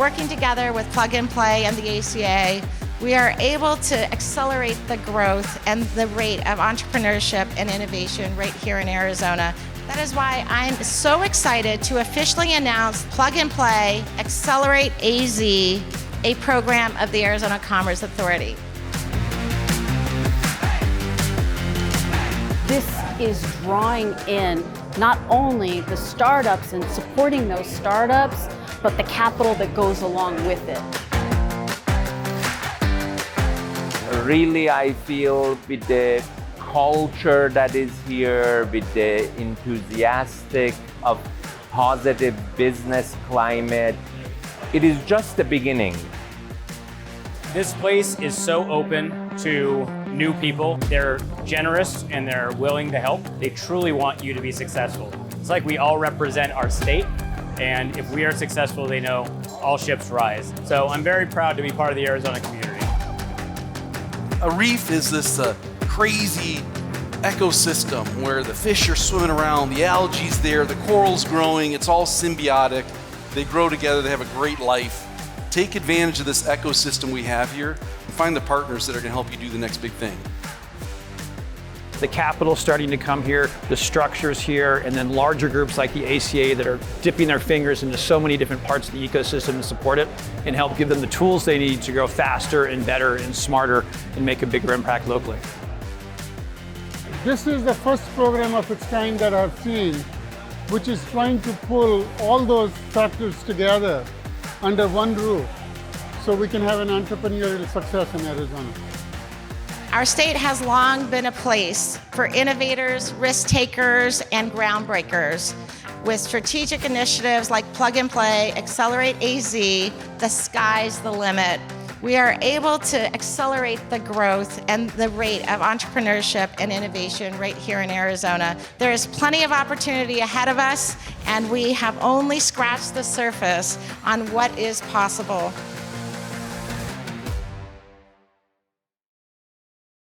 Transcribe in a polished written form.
working together with Plug and Play and the ACA, we are able to accelerate the growth and the rate of entrepreneurship and innovation right here in Arizona. That is why I'm so excited to officially announce Plug and Play accelerateAZ, a program of the Arizona Commerce Authority. This is drawing in not only the startups and supporting those startups, but the capital that goes along with it. Really, I feel with the culture that is here, with the enthusiastic of positive business climate, it is just the beginning. This place is so open to new people. They're generous and they're willing to help. They truly want you to be successful. It's like we all represent our state, and if we are successful, they know all ships rise. So I'm very proud to be part of the Arizona community. A reef is this crazy ecosystem where the fish are swimming around, the algae's there, the coral's growing, it's all symbiotic. They grow together, they have a great life. Take advantage of this ecosystem we have here and find the partners that are going to help you do the next big thing. The capital's starting to come here, the structure's here, and then larger groups like the ACA that are dipping their fingers into so many different parts of the ecosystem to support it and help give them the tools they need to grow faster and better and smarter and make a bigger impact locally. This is the first program of its kind that I've seen, which is trying to pull all those factors together under one roof so we can have an entrepreneurial success in Arizona. Our state has long been a place for innovators, risk takers, and groundbreakers. With strategic initiatives like Plug and Play, accelerateAZ, the sky's the limit. We are able to accelerate the growth and the rate of entrepreneurship and innovation right here in Arizona. There is plenty of opportunity ahead of us, and we have only scratched the surface on what is possible.